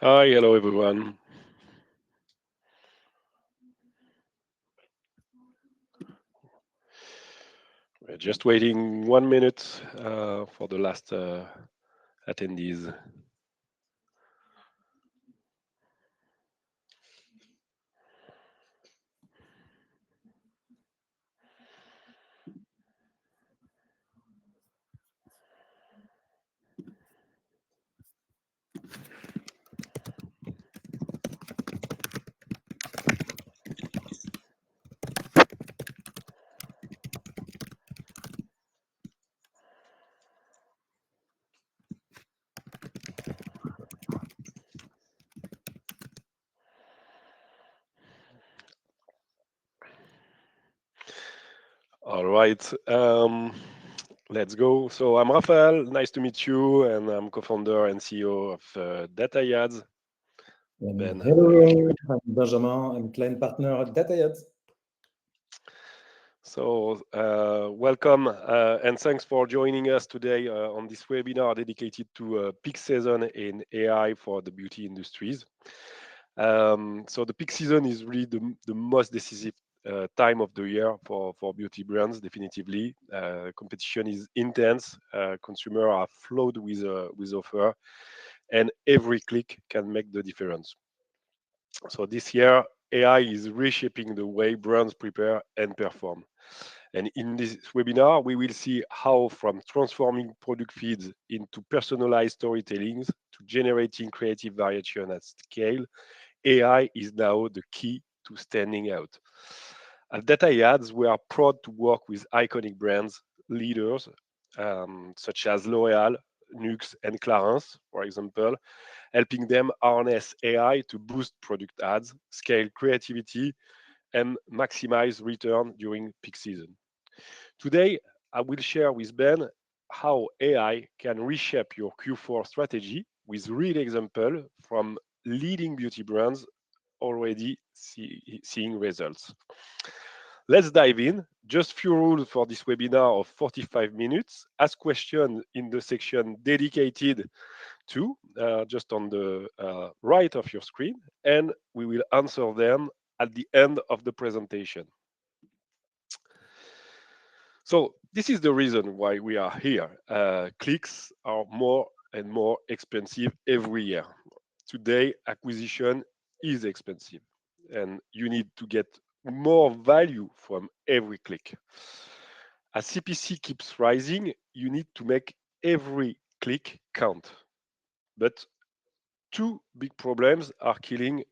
Hi, hello everyone. We're just waiting 1 minute for the last attendees. All right, let's go. So I'm Raphael, nice to meet you, and I'm co-founder and CEO of Dataïads. Ben, Hello, I'm Benjamin. I'm client partner at Dataïads. so welcome and thanks for joining us today on this webinar dedicated to peak season in AI for the beauty industries. So the peak season is really the most decisive time of the year for beauty brands, definitively. Competition is intense. Consumers are flooded with offer, and every click can make the difference. So this year, AI is reshaping the way brands prepare and perform. And in this webinar, we will see how from transforming product feeds into personalized storytellings to generating creative variation at scale, AI is now the key to standing out. At Dataïads, we are proud to work with iconic brands, leaders such as L'Oréal, Nuxe, and Clarins, for example, helping them harness AI to boost product ads, scale creativity, and maximize return during peak season. Today, I will share with Ben how AI can reshape your Q4 strategy with real example from leading beauty brands already seeing results. Let's dive in. Just few rules for this webinar of 45 minutes. Ask questions in the section dedicated to, just on the right of your screen, and we will answer them at the end of the presentation. So this is the reason why we are here. Clicks are more and more expensive every year. Today, acquisition is expensive, and you need to get more value from every click. As CPC keeps rising, you need to make every click count. But two big problems are killing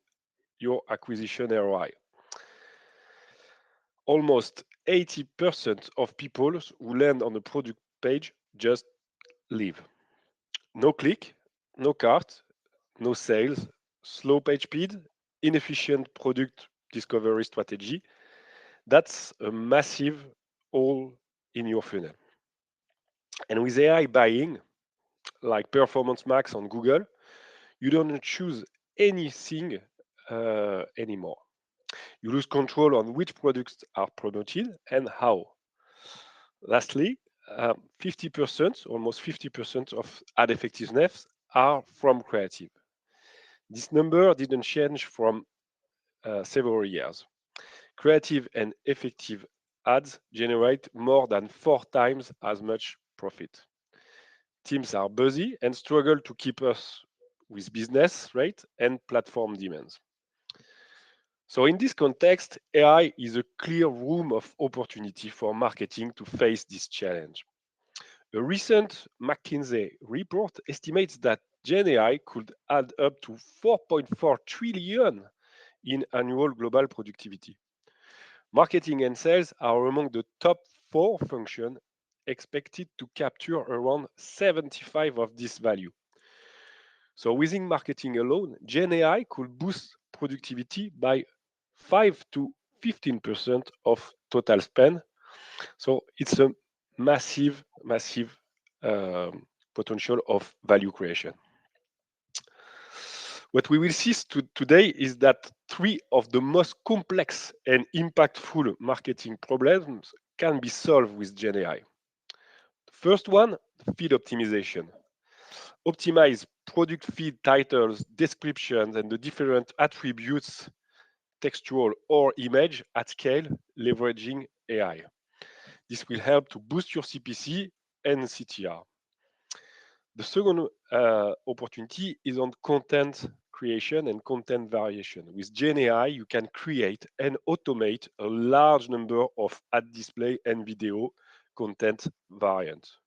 your acquisition ROI. Almost 80% of people who land on the product page just leave. No click, no cart, no sales, slow page speed, inefficient product discovery strategy. That's a massive hole in your funnel. And with AI buying, like Performance Max on Google, you don't choose anything anymore. You lose control on which products are promoted and how. Lastly, 50%, almost 50% of ad effectiveness are from creative. This number didn't change from several years. Creative and effective ads generate more than 4 times as much profit. Teams are busy and struggle to keep us with business rate and platform demands. So in this context, AI is a clear room of opportunity for marketing to face this challenge. A recent McKinsey report estimates that Gen AI could add up to 4.4 trillion in annual global productivity. Marketing and sales are among the top 4 functions expected to capture around 75 of this value. So within marketing alone, Gen AI could boost productivity by 5 to 15% of total spend. So it's a massive potential of value creation. What we will see today is that 3 of the most complex and impactful marketing problems can be solved with Gen AI. First one, feed optimization. optimize product feed titles, descriptions, and the different attributes, textual or image at scale, leveraging AI. This will help to boost your CPC and CTR. The second opportunity is on content creation and content variation. With GenAI, you can create and automate a large number of ad display and video content variants.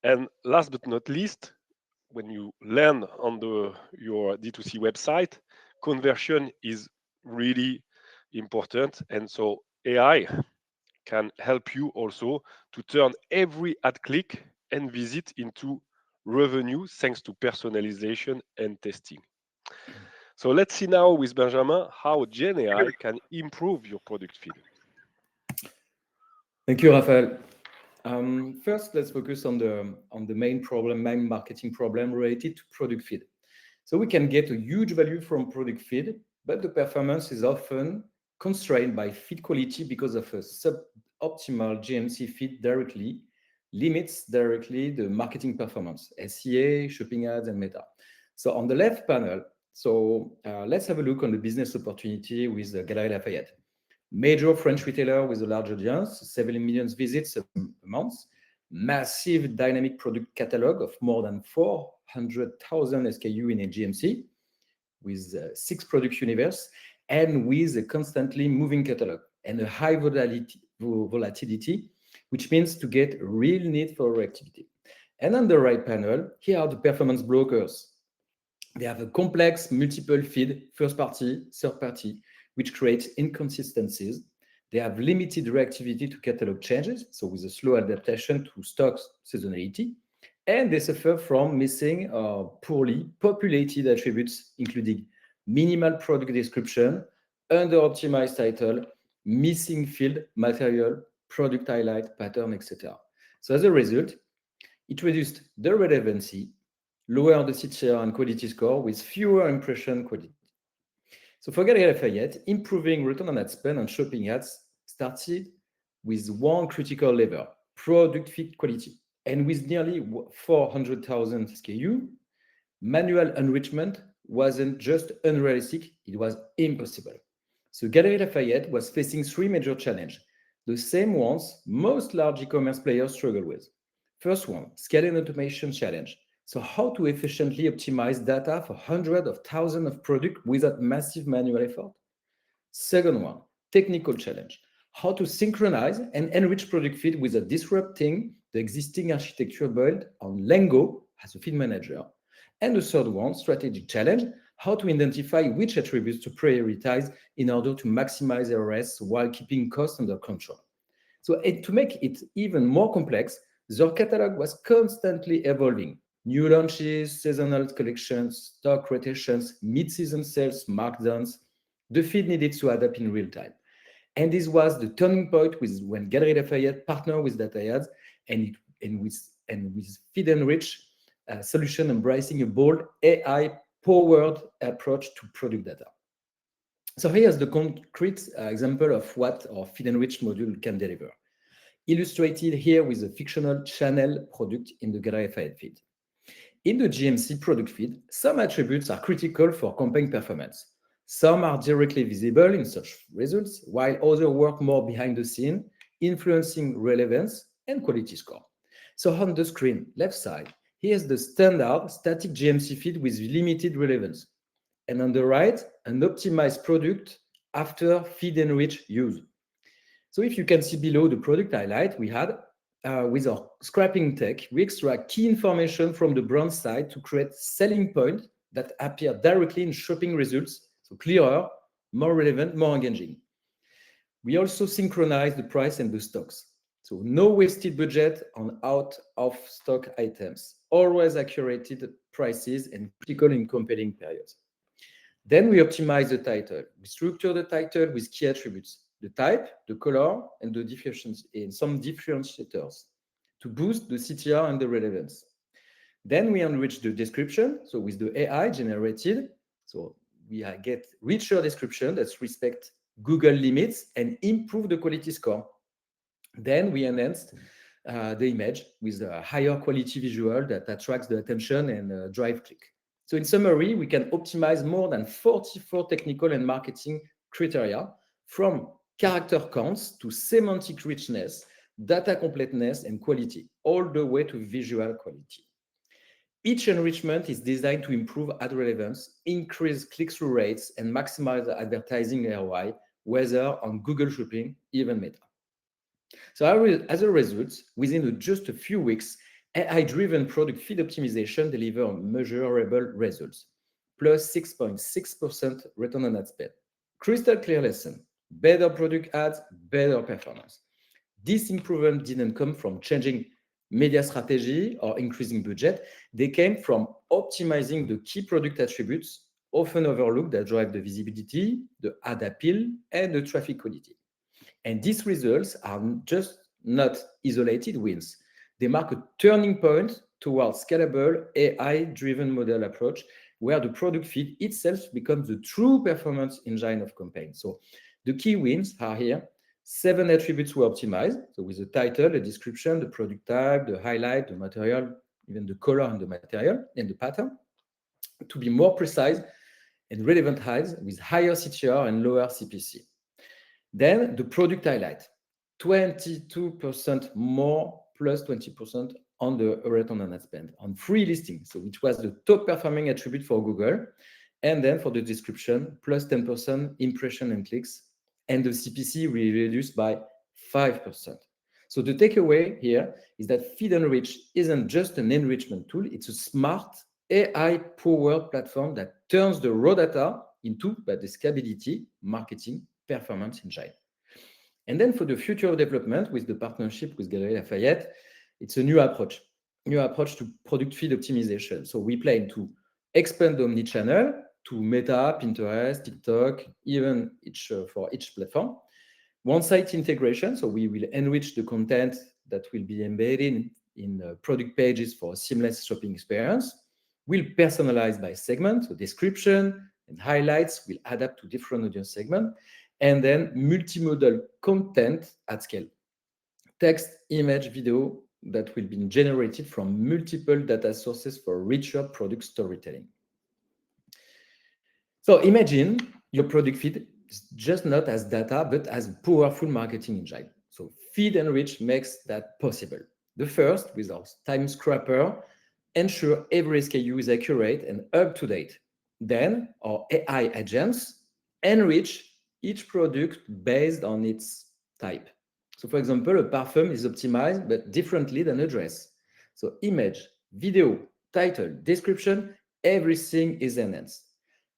And last but not least, when you land on your D2C website, conversion is really important. And so AI can help you also to turn every ad click and visit into revenue thanks to personalization and testing. So let's see now with Benjamin how GenAI can improve your product feed. Thank you, Raphael. First, let's focus on the main marketing problem related to product feed. So we can get a huge value from product feed, but the performance is often constrained by feed quality because of a suboptimal GMC feed limits directly the marketing performance, SEA, shopping ads, and meta. So on the left panel, let's have a look on the business opportunity with Galeries Lafayette. Major French retailer with a large audience, 7 million visits a month, massive dynamic product catalog of more than 400,000 SKU in a GMC, with 6 product universe, and with a constantly moving catalog and a high volatility, which means to get real need for activity. And on the right panel, here are the performance brokers. They have a complex multiple feed, first party, third party, which creates inconsistencies. They have limited reactivity to catalog changes, so with a slow adaptation to stocks seasonality, and they suffer from missing or poorly populated attributes, including minimal product description, under-optimized title, missing field material, product highlight, pattern, etc. So as a result, it reduced the relevancy, lowered the CTR and quality score with fewer impression quality. So for Galeries Lafayette, improving return on ad spend on shopping ads started with one critical lever, product fit quality. And with nearly 400,000 SKU, manual enrichment wasn't just unrealistic, it was impossible. So Galeries Lafayette was facing 3 major challenges, the same ones most large e-commerce players struggle with. First one, scale and automation challenge. So how to efficiently optimize data for hundreds of thousands of products without massive manual effort? Second one, technical challenge. How to synchronize and enrich product feed without disrupting the existing architecture built on Lango as a feed manager. And the third one, strategic challenge. How to identify which attributes to prioritize in order to maximize ROAS while keeping costs under control. So to make it even more complex, their catalog was constantly evolving. New launches, seasonal collections, stock rotations, mid-season sales, markdowns. The feed needed to adapt in real time. And this was the turning point when Galeries Lafayette partnered with Dataïads and with Feed Enrich solution embracing a bold AI-powered approach to product data. So here's the concrete example of what our Feed Enrich module can deliver. Illustrated here with a fictional channel product in the Galeries Lafayette feed. In the GMC product feed, some attributes are critical for campaign performance. Some are directly visible in search results, while others work more behind the scene, influencing relevance and quality score. So on the screen, left side, here's the standard static GMC feed with limited relevance. And on the right, an optimized product after feed enrich use. So if you can see below the product highlight we had, with our scraping tech, we extract key information from the brand side to create selling points that appear directly in shopping results, so clearer, more relevant, more engaging. We also synchronize the price and the stocks. So no wasted budget on out-of-stock items, always accurate prices and critical in compelling periods. Then we optimize the title. We structure the title with key attributes, the type, the color, and the differentiation in some differentiators to boost the CTR and the relevance. Then we enrich the description, so with the AI generated, so we get richer description that respect Google limits and improve the quality score. Then we enhanced the image with a higher quality visual that attracts the attention and drive click. So in summary, we can optimize more than 44 technical and marketing criteria, from character counts to semantic richness, data completeness, and quality, all the way to visual quality. Each enrichment is designed to improve ad relevance, increase click-through rates, and maximize advertising ROI, whether on Google Shopping, even Meta. So as a result, within just a few weeks, AI-driven product feed optimization delivered measurable results, plus 6.6% return on ad spend. Crystal clear lesson: better product ads, better performance. This improvement didn't come from changing media strategy or increasing budget. They came from optimizing the key product attributes, often overlooked, that drive the visibility, the ad appeal, and the traffic quality. And these results are just not isolated wins. They mark a turning point towards scalable AI-driven model approach, where the product feed itself becomes the true performance engine of campaigns. So the key wins are here. 7 attributes were optimized. So with the title, the description, the product type, the highlight, the material, even the color and the material and the pattern, to be more precise and relevant ads with higher CTR and lower CPC. Then the product highlight, 22% more, plus 20% on the return on ad spend on free listing. So it was the top performing attribute for Google. And then for the description, plus 10% impression and clicks, and the CPC will reduced by 5%. So the takeaway here is that Feed Enrich isn't just an enrichment tool, it's a smart AI-powered platform that turns the raw data into the scalability, marketing, performance engine. And then for the future of development with the partnership with Galeries Lafayette, it's a new approach to product feed optimization. So we plan to expand omnichannel to Meta, Pinterest, TikTok, even for each platform. One-site integration, so we will enrich the content that will be embedded in product pages for a seamless shopping experience. We'll personalize by segment, so description and highlights will adapt to different audience segments. And then multimodal content at scale. Text, image, video that will be generated from multiple data sources for richer product storytelling. So imagine your product feed is just not as data, but as a powerful marketing engine. So Feed Enrich makes that possible. The first, with our time scrapper, ensure every SKU is accurate and up to date. Then our AI agents enrich each product based on its type. So for example, a parfum is optimized, but differently than a dress. So image, video, title, description, everything is enhanced.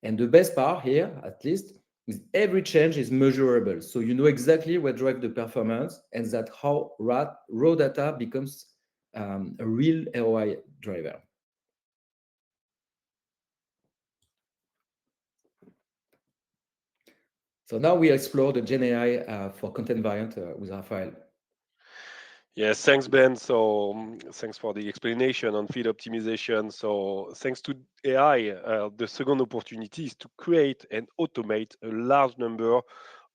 And the best part here, at least, is every change is measurable. So you know exactly what drives the performance, and that how raw data becomes a real ROI driver. So now we explore the Gen AI for content variant with Raphael. Yes, thanks, Ben. So thanks for the explanation on feed optimization. So thanks to AI, the second opportunity is to create and automate a large number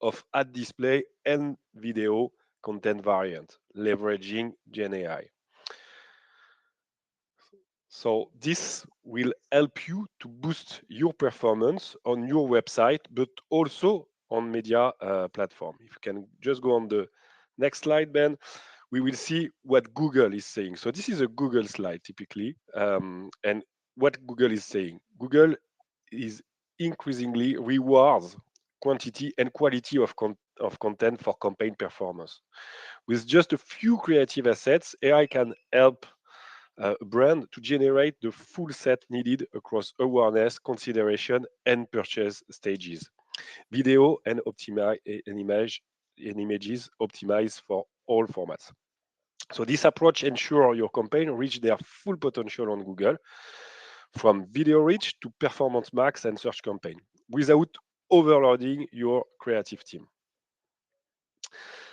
of ad display and video content variant, leveraging Gen AI. So this will help you to boost your performance on your website, but also on media platform. If you can just go on the next slide, Ben, we will see what Google is saying. So this is a Google slide typically, and what Google is saying. Google is increasingly rewards quantity and quality of content for campaign performance. With just a few creative assets, AI can help a brand to generate the full set needed across awareness, consideration, and purchase stages. Video and images optimized for all formats. So this approach ensures your campaign reach their full potential on Google, from video reach to performance max and search campaign, without overloading your creative team.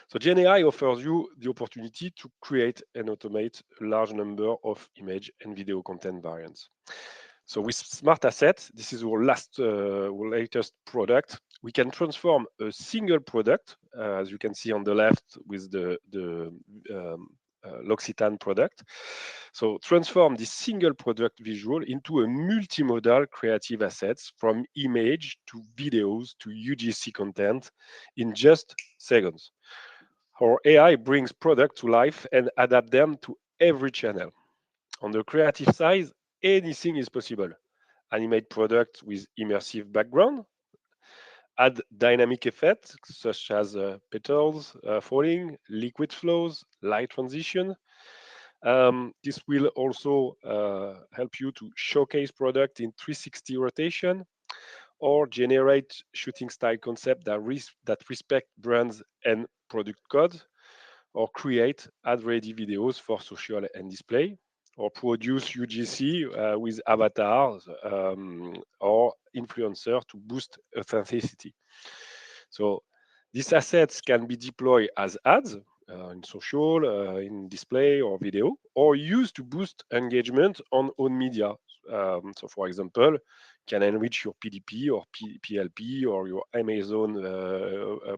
So Gen AI offers you the opportunity to create and automate a large number of image and video content variants. So with Smart Assets, this is our latest product. We can transform a single product, as you can see on the left with the L'Occitane product. So transform this single product visual into a multimodal creative assets from image to videos to UGC content in just seconds. Our AI brings product to life and adapt them to every channel. On the creative side, anything is possible. Animate product with immersive background, add dynamic effects such as petals falling, liquid flows, light transition. This will also help you to showcase product in 360 rotation or generate shooting style concept that respect brands and product code, or create ad-ready videos for social and display, or produce UGC with avatars or influencer to boost authenticity. So these assets can be deployed as ads in social, in display or video, or used to boost engagement on own media. So for example, can enrich your PDP or PLP or your Amazon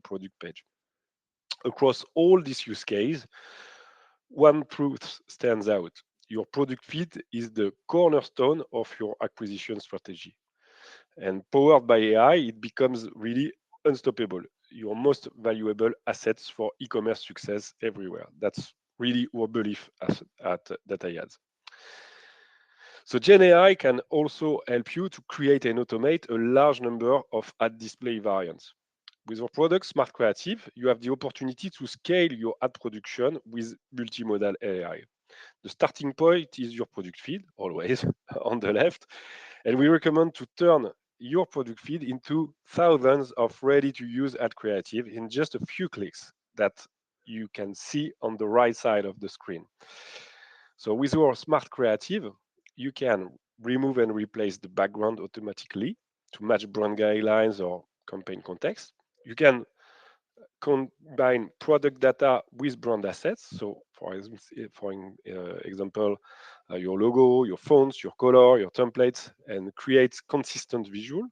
product page. Across all these use cases, one truth stands out. Your product feed is the cornerstone of your acquisition strategy. And powered by AI, it becomes really unstoppable. Your most valuable assets for e-commerce success everywhere. That's really our belief at Dataïads. So Gen AI can also help you to create and automate a large number of ad display variants. With your product Smart Creative, you have the opportunity to scale your ad production with multimodal AI. The starting point is your product feed, always on the left, and we recommend to turn your product feed into thousands of ready-to-use ad creative in just a few clicks that you can see on the right side of the screen. So with your Smart Creative, you can remove and replace the background automatically to match brand guidelines or campaign context. You can combine product data with brand assets. So, for example, your logo, your fonts, your color, your templates, and create consistent visual.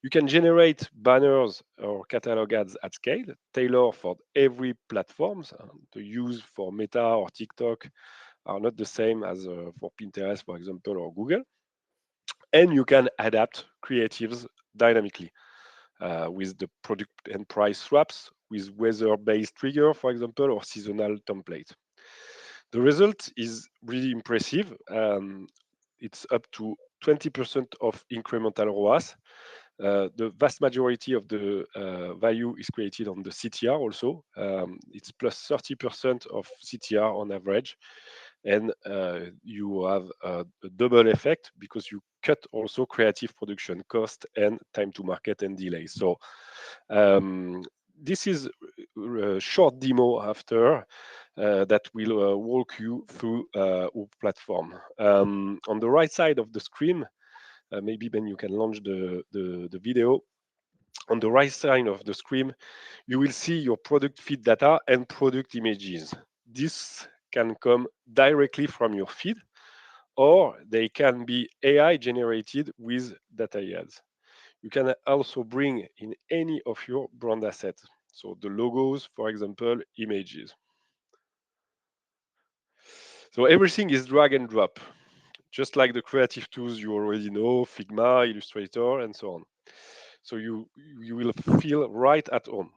You can generate banners or catalog ads at scale, tailor for every platforms. The use for Meta or TikTok are not the same as for Pinterest, for example, or Google. And you can adapt creatives dynamically with the product and price swaps, with weather-based trigger, for example, or seasonal template. The result is really impressive. It's up to 20% of incremental ROAS. The vast majority of the value is created on the CTR also. It's plus 30% of CTR on average. And you have a double effect because you cut also creative production cost and time to market and delay. So this is a short demo after that will walk you through our platform. On the right side of the screen, maybe Ben, you can launch the video. On the right side of the screen, you will see your product feed data and product images. This can come directly from your feed, or they can be AI generated with Dataïads. You can also bring in any of your brand assets. So the logos, for example, images. So everything is drag and drop, just like the creative tools you already know, Figma, Illustrator, and so on. So you will feel right at home.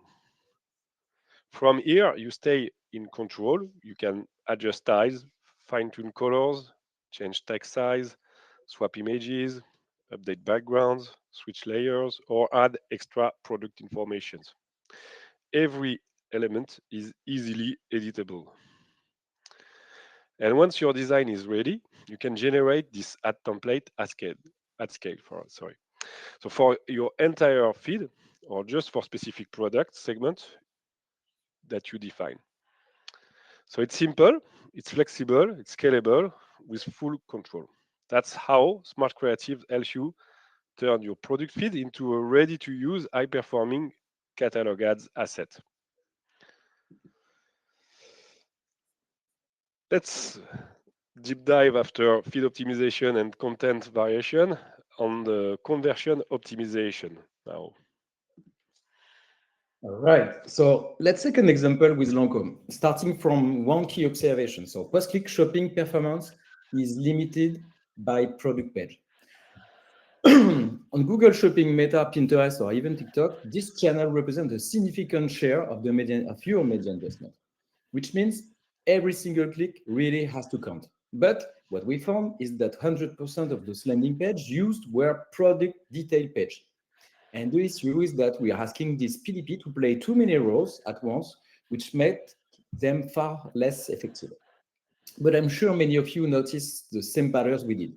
From here, you stay in control. You can adjust styles, fine-tune colors, change text size, swap images, update backgrounds, switch layers, or add extra product informations. Every element is easily editable. And once your design is ready, you can generate this ad template at scale. So for your entire feed, or just for specific product segment that you define. So it's simple, it's flexible, it's scalable with full control. That's how Smart Creative helps you turn your product feed into a ready-to-use, high-performing catalog ads asset. Let's deep dive after feed optimization and content variation on the conversion optimization now. All right. So let's take an example with Lancôme, starting from one key observation. So post-click shopping performance is limited by product page. On Google Shopping, Meta, Pinterest, or even TikTok, this channel represents a significant share of your media investment, which means every single click really has to count. But what we found is that 100% of those landing pages used were product detail page. And the issue is that we are asking this PDP to play too many roles at once, which made them far less effective. But I'm sure many of you noticed the same patterns we did.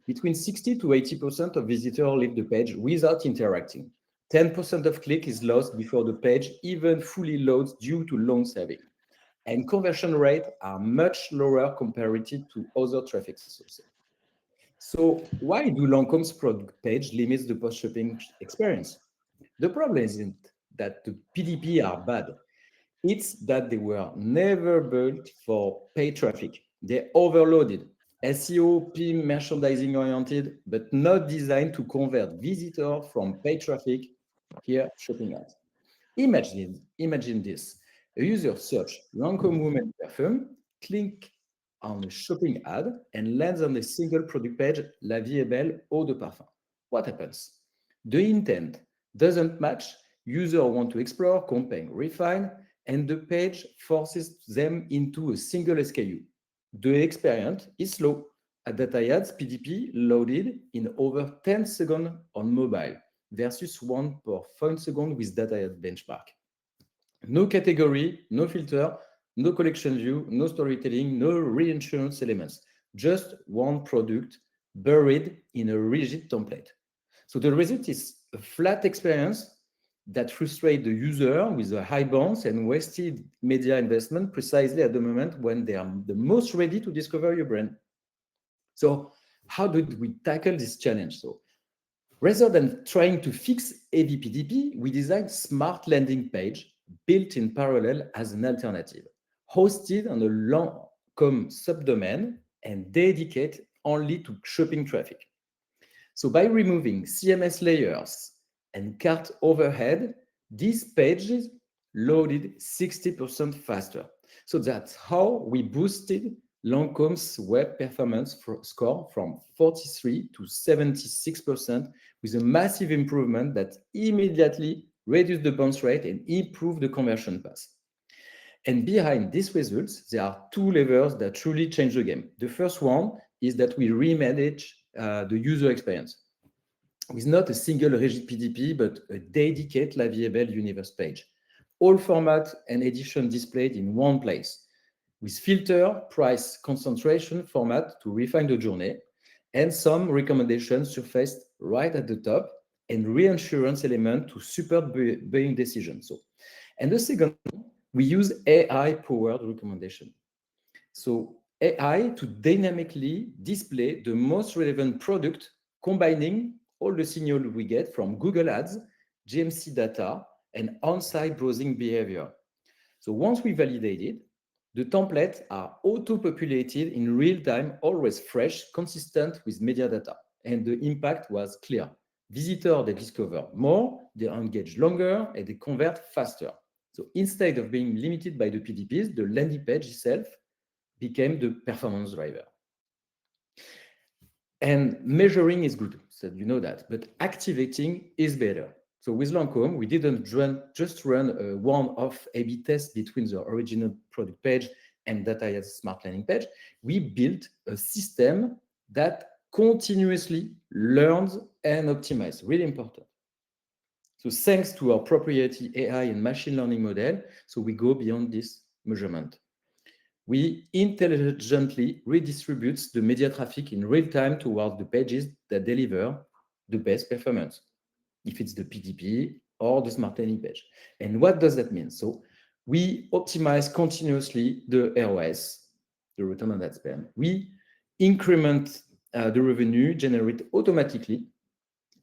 Between 60 to 80% of visitors leave the page without interacting. 10% of click is lost before the page even fully loads due to long saving. And conversion rates are much lower compared to other traffic sources. So why do Lancome's product page limits the post-shopping experience? The problem isn't that the PDP are bad. It's that they were never built for paid traffic. They're overloaded, SEO, PIM, merchandising oriented, but not designed to convert visitors from paid traffic, here shopping ads. Imagine this. A user search Lancôme women perfume, click on a shopping ad, and lands on a single product page, La Vie est belle, eau de parfum. What happens? The intent doesn't match. Users want to explore, compare, refine, and the page forces them into a single SKU. The experience is slow. A Dataïads PDP loaded in over 10 seconds on mobile versus 1 per second with Dataïads benchmark. No category, no filter, no collection view, no storytelling, no reinsurance elements. Just one product buried in a rigid template. So the result is a flat experience that frustrates the user with a high bounce and wasted media investment precisely at the moment when they are the most ready to discover your brand. So how did we tackle this challenge? So rather than trying to fix AVPDP, we designed smart landing page built in parallel as an alternative, hosted on a Lancôme subdomain and dedicated only to shopping traffic. So by removing CMS layers and cart overhead, these pages loaded 60% faster. So that's how we boosted Lancôme's web performance score from 43 to 76% with a massive improvement that immediately reduced the bounce rate and improved the conversion path. And behind these results, there are two levers that truly change the game. The first one is that we remanage the user experience with not a single rigid PDP, but a dedicated La Vie est belle universe page. All format and edition displayed in one place, with filter, price, concentration format to refine the journey, and some recommendations surfaced right at the top, and reinsurance element to support buying decisions. And the second, we use AI-powered recommendation. So AI to dynamically display the most relevant product, combining all the signal we get from Google Ads, GMC data, and on-site browsing behavior. So once we validate it, the templates are auto-populated in real time, always fresh, consistent with media data. And the impact was clear. Visitors, they discover more, they engage longer, and they convert faster. So instead of being limited by the PDPs, the landing page itself became the performance driver. And measuring is good, so you know that, but activating is better. So with Lancôme, we didn't just run a one-off A/B test between the original product page and Dataïads smart landing page. We built a system that continuously learns and optimizes, really important. So thanks to our proprietary AI and machine learning model, so we go beyond this measurement. We intelligently redistribute the media traffic in real time towards the pages that deliver the best performance, if it's the PDP or the smart landing page. And what does that mean? So we optimize continuously the ROAS, the return on ad spend. We increment the revenue generated automatically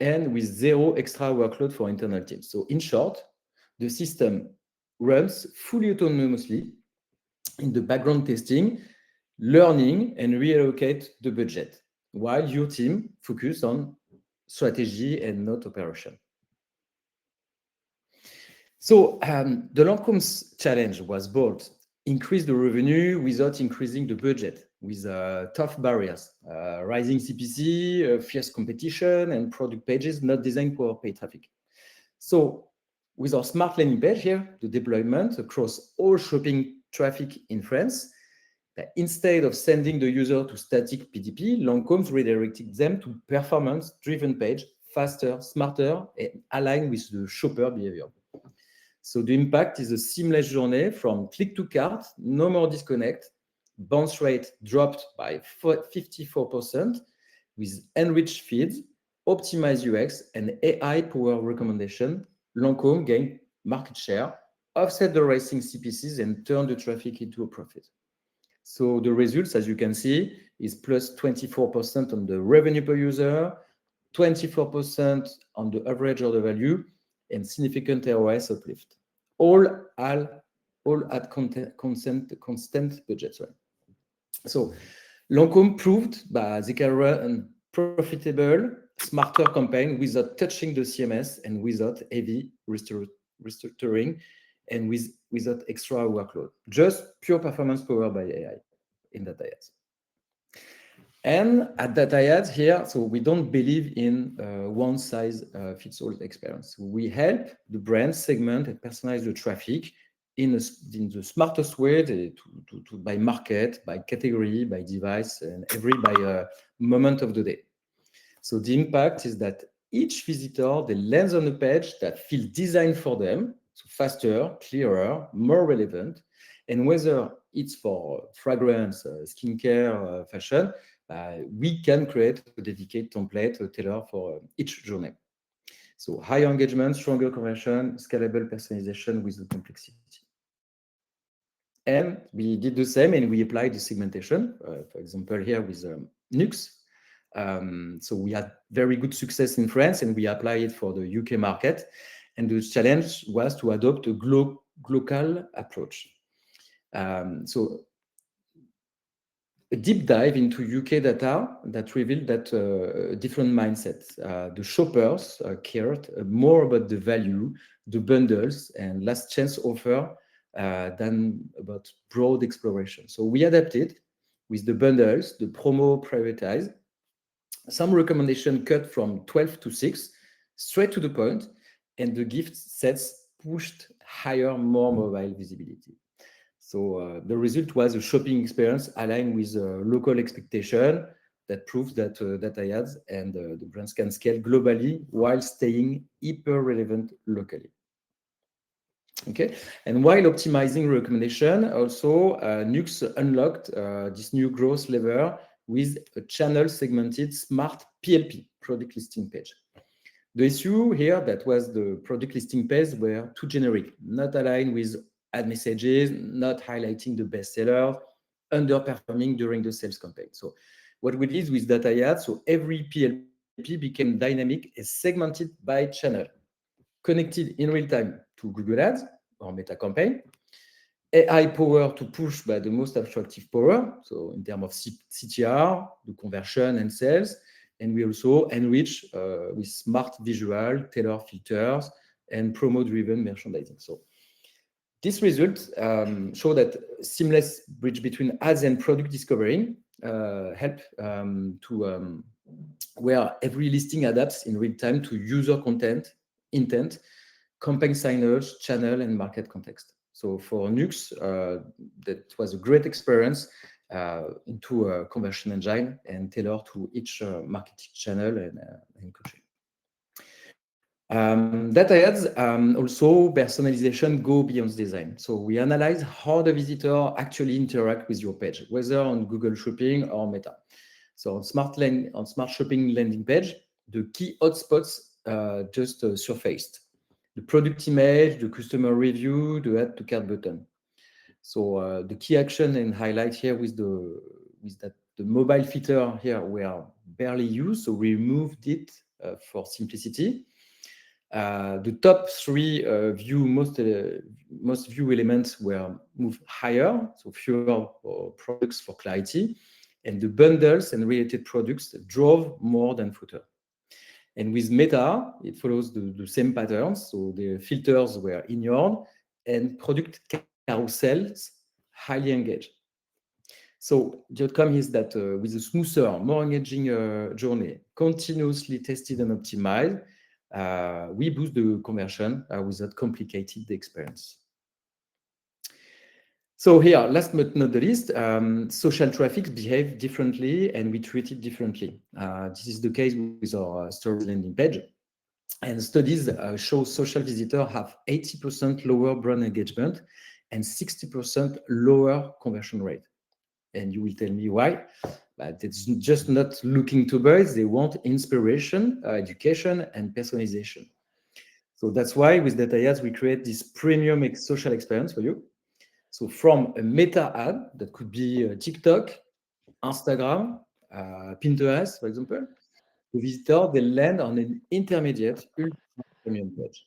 and with zero extra workload for internal teams. So in short, the system runs fully autonomously in the background testing, learning, and reallocate the budget, while your team focus on strategy and not operation. So the Lancome's challenge was bold: increase the revenue without increasing the budget, with tough barriers, rising CPC, fierce competition, and product pages not designed for paid traffic. So with our smart landing page here, the deployment across all shopping traffic in France, instead of sending the user to static PDP, Lancôme redirected them to performance-driven page, faster, smarter, and aligned with the shopper behavior. So the impact is a seamless journey from click to cart, no more disconnect, bounce rate dropped by 54%, with enriched feeds, optimized UX, and AI-powered recommendation. Lancôme gained market share, offset the rising CPCs, and turned the traffic into a profit. So the results, as you can see, is plus 24% on the revenue per user, 24% on the average order value, and significant ROAS uplift. All at constant budget. Sorry. So Lancôme proved that they can run profitable, smarter campaign without touching the CMS and without heavy restructuring and without extra workload. Just pure performance powered by AI in Dataïads. And at Dataïads here, so we don't believe in one-size-fits-all experience. We help the brand segment and personalize the traffic in the smartest way by market, by category, by device, and by moment of the day. So the impact is that each visitor, they lands on a page that feels designed for them, so faster, clearer, more relevant, and whether it's for fragrance, skincare, fashion, we can create a dedicated template tailored for each journey. So higher engagement, stronger conversion, scalable personalization with the complexity. And we did the same, and we applied the segmentation, for example, here with Nuxe. So we had very good success in France, and we applied it for the UK market. And the challenge was to adopt a global approach. So a deep dive into UK data that revealed that different mindsets. The shoppers cared more about the value, the bundles, and last chance offer than about broad exploration. So we adapted with the bundles, the promo prioritized, some recommendation cut from 12 to 6, straight to the point, and the gift sets pushed higher, more mobile visibility. So the result was a shopping experience aligned with local expectation that proves that Dataïads and the brands can scale globally while staying hyper relevant locally. Okay, and while optimizing recommendation, also Nuxe unlocked this new growth lever with a channel segmented smart PLP, product listing page. The issue here that was the product listing page were too generic, not aligned with ad messages, not highlighting the bestseller, underperforming during the sales campaign. So what we did with Dataïads, so every PLP became dynamic and segmented by channel, connected in real time to Google Ads or Meta campaign, AI power to push by the most attractive power, so in terms of CTR, the conversion and sales, and we also enrich with smart visual, tailor filters, and promo-driven merchandising. So this result show that seamless bridge between ads and product discovery help to where every listing adapts in real time to user content, intent, campaign signage, channel, and market context. So for Nuxe, that was a great experience into a conversion engine and tailored to each marketing channel and country. Dataïads also personalization go beyond design. So we analyze how the visitor actually interact with your page, whether on Google Shopping or Meta. So on smart shopping landing page, the key hotspots just surfaced: the product image, the customer review, the add to cart button. So the key action and highlight here with that the mobile feature here were barely used, so we removed it for simplicity. The top three most view elements were moved higher, so fewer products for clarity, and the bundles and related products drove more than footer. And with Meta, it follows the same patterns. So the filters were ignored and product carousels highly engaged. So the outcome is that with a smoother, more engaging journey, continuously tested and optimized, we boost the conversion without complicated the experience. So here, last but not the least, social traffic behave differently and we treat it differently. This is the case with our stories landing page. And studies show social visitors have 80% lower brand engagement and 60% lower conversion rate. And you will tell me why, but it's just not looking to birds. They want inspiration, education, and personalization. So that's why with Dataïads, we create this premium social experience for you. So from a meta ad that could be TikTok, Instagram, Pinterest, for example, the visitor, they land on an intermediate ultra premium page.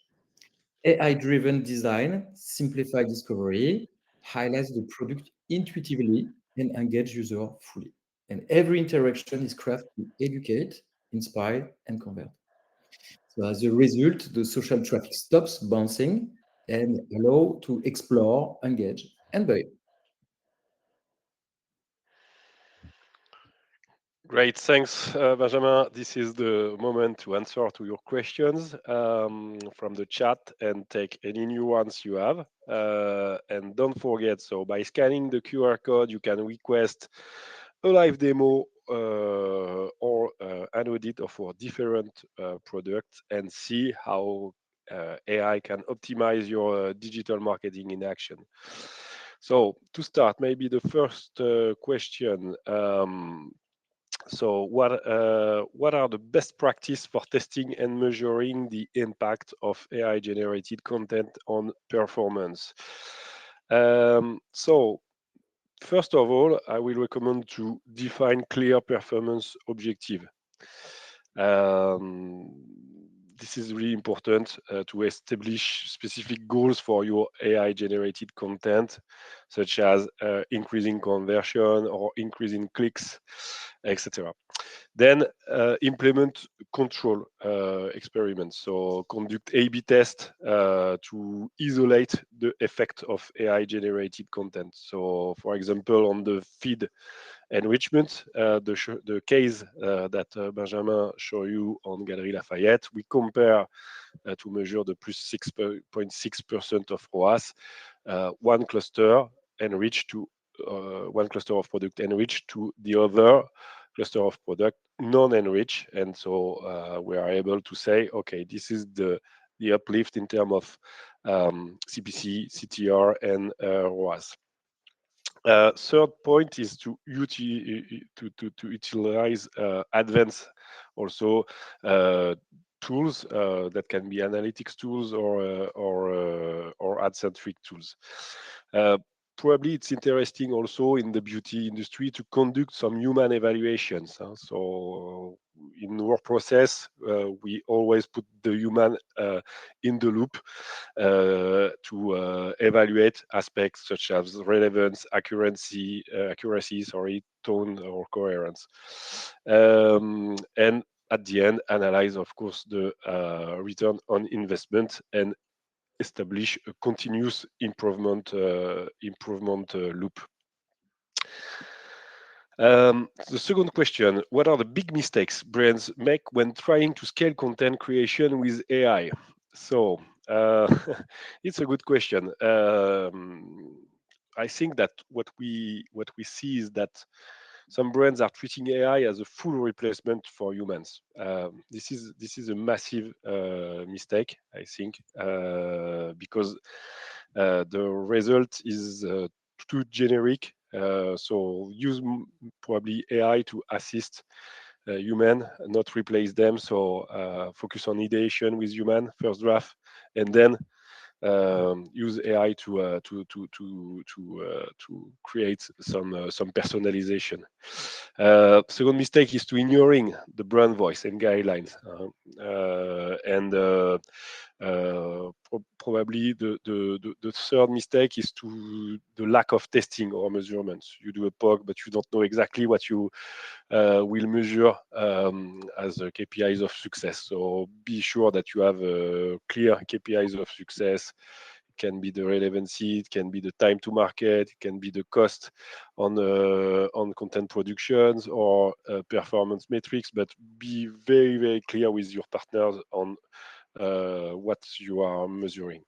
AI-driven design, simplified discovery, highlights the product intuitively and engage user fully. And every interaction is crafted to educate, inspire, and convert. So as a result, the social traffic stops bouncing and allow to explore, engage, and buy. Great, thanks, Benjamin. This is the moment to answer to your questions from the chat and take any new ones you have. And don't forget, so by scanning the QR code, you can request a live demo or an audit of our different products and see how AI can optimize your digital marketing in action. So to start, maybe the first question. So what are the best practice for testing and measuring the impact of AI generated content on performance? So first of all, I will recommend to define clear performance objective. This is really important to establish specific goals for your AI generated content, such as increasing conversion or increasing clicks, etc. Then implement control experiments. So conduct A/B test to isolate the effect of AI generated content. So for example, on the feed enrichment, the case that Benjamin showed you on Galerie Lafayette, we compare to measure the plus 6.6% of ROAS, one cluster enriched to one cluster of product enriched to the other cluster of product non-enriched, and so we are able to say, okay, this is the uplift in terms of CPC, CTR, and ROAS. Third point is to utilize advanced also tools that can be analytics tools or ad-centric tools. Probably it's interesting also in the beauty industry to conduct some human evaluations. So in our process, we always put the human in the loop to evaluate aspects such as relevance, accuracy, tone, or coherence. And at the end, analyze, of course, the return on investment and establish a continuous improvement loop. The second question, what are the big mistakes brands make when trying to scale content creation with AI? So it's a good question. I think that what we see is that some brands are treating AI as a full replacement for humans. This is a massive mistake, I think, because the result is too generic. So use probably AI to assist human, not replace them. So focus on ideation with human first draft, and then use AI to create some personalization. Second mistake is to ignoring the brand voice and guidelines, and Probably the third mistake is the lack of testing or measurements. You do a POC, but you don't know exactly what you will measure as KPIs of success. So be sure that you have clear KPIs of success. It can be the relevancy, it can be the time to market, it can be the cost on content productions or performance metrics, but be very, very clear with your partners on what you are measuring.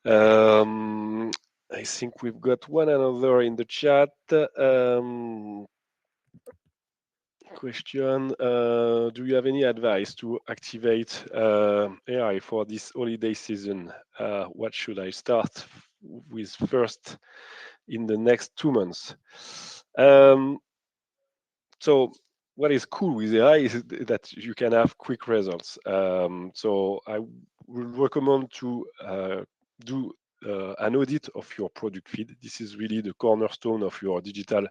I think we've got one another in the chat. Question: do you have any advice to activate AI for this holiday season? What should I start with first in the next 2 months? So what is cool with AI is that you can have quick results. So I would recommend to do an audit of your product feed. This is really the cornerstone of your digital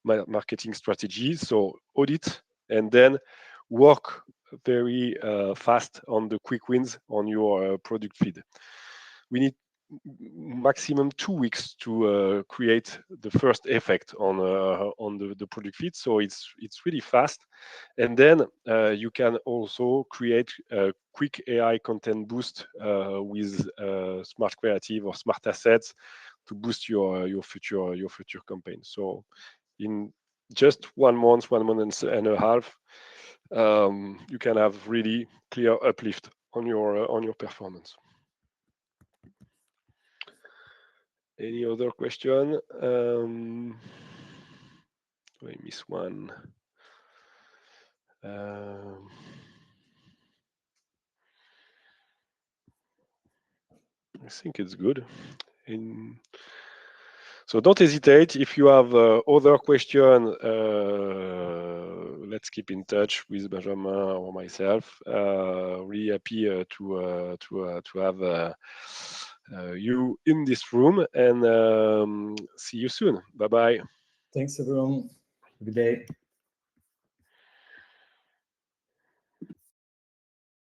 marketing strategy. So audit and then work very fast on the quick wins on your product feed. We need maximum 2 weeks to create the first effect on the product feed. So it's really fast, and then you can also create a quick AI content boost with smart creative or smart assets to boost your future campaign. So in just 1 month and a half, you can have really clear uplift on your performance. Any other question? I miss one. I think it's good. So don't hesitate. If you have other question, let's keep in touch with Benjamin or myself. Really happy to have you in this room, and see you soon. Bye bye. Thanks everyone. Good day.